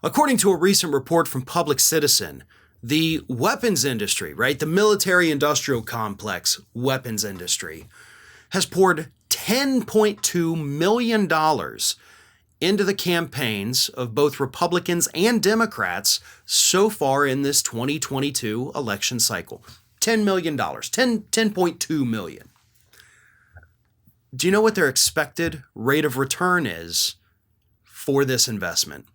According to a recent report from Public Citizen, the weapons industry, right, the military-industrial complex weapons industry, has poured $10.2 million into the campaigns of both Republicans and Democrats so far in this 2022 election cycle. $10 million, $10.2 million. Do you know what their expected rate of return is for this investment?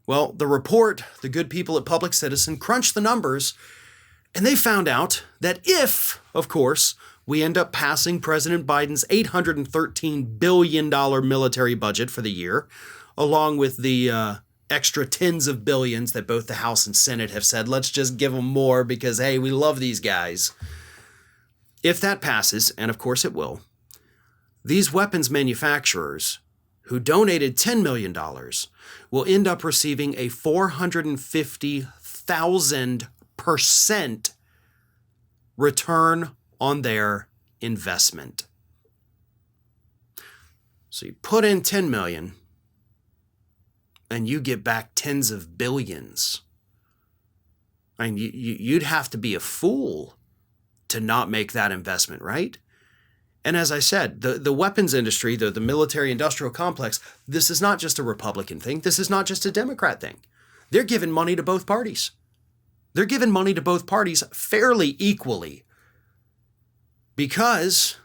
Well, the report, the good people at Public Citizen crunched the numbers, and they found out that if, of course, we end up passing President Biden's $813 billion military budget for the year, along with the extra tens of billions that both the House and Senate have said, let's just give them more because, hey, we love these guys. If that passes, and of course it will, these weapons manufacturers who donated $10 million will end up receiving a 450,000% return on their investment. So you put in 10 million and you get back tens of billions. I mean, you'd have to be a fool to not make that investment, right? And as I said, the weapons industry, the military industrial complex, this is not just a Republican thing. This is not just a Democrat thing. They're giving money to both parties. They're giving money to both parties fairly equally because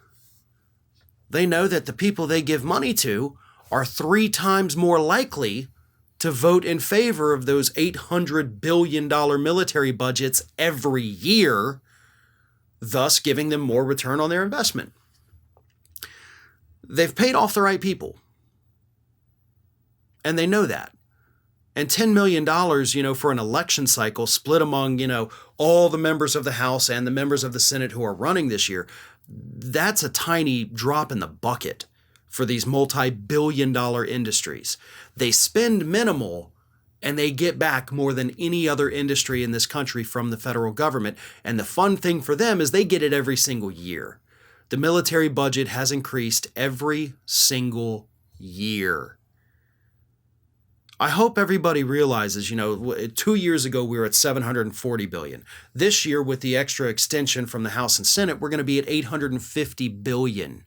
they know that the people they give money to are 3 times more likely to vote in favor of those $800 billion military budgets every year, thus giving them more return on their investment. They've paid off the right people. And they know that. And $10 million, for an election cycle split among, all the members of the House and the members of the Senate who are running this year, that's a tiny drop in the bucket for these multi-billion-dollar industries. They spend minimal and they get back more than any other industry in this country from the federal government. And the fun thing for them is they get it every single year. The military budget has increased every single year. I hope everybody realizes, 2 years ago we were at $740 billion. This year, with the extra extension from the House and Senate, we're going to be at $850 billion.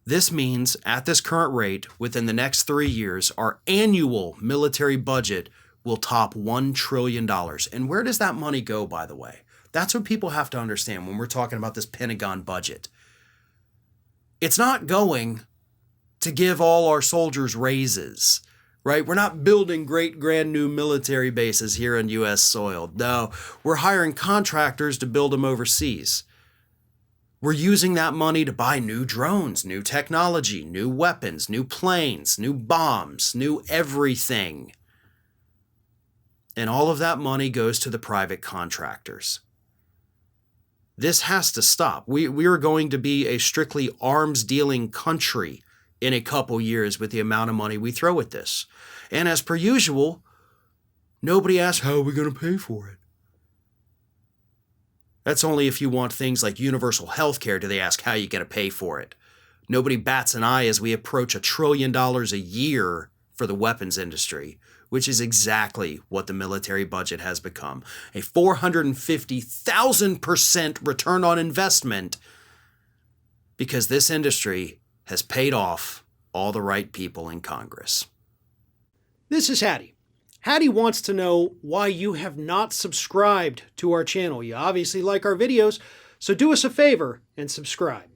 This means, at this current rate, within the next 3 years, our annual military budget will top $1 trillion. And where does that money go, by the way? That's what people have to understand when we're talking about this Pentagon budget. It's not going to give all our soldiers raises, right? We're not building great grand new military bases here on U.S. soil. No, we're hiring contractors to build them overseas. We're using that money to buy new drones, new technology, new weapons, new planes, new bombs, new everything. And all of that money goes to the private contractors. This has to stop. We are going to be a strictly arms-dealing country in a couple years with the amount of money we throw at this. And as per usual, nobody asks, how are we going to pay for it? That's only if you want things like universal health care do they ask how you're going to pay for it. Nobody bats an eye as we approach $1 trillion a year for the weapons industry, which is exactly what the military budget has become. A 450,000% return on investment because this industry has paid off all the right people in Congress. This is Hattie. Hattie wants to know why you have not subscribed to our channel. You obviously like our videos, so do us a favor and subscribe.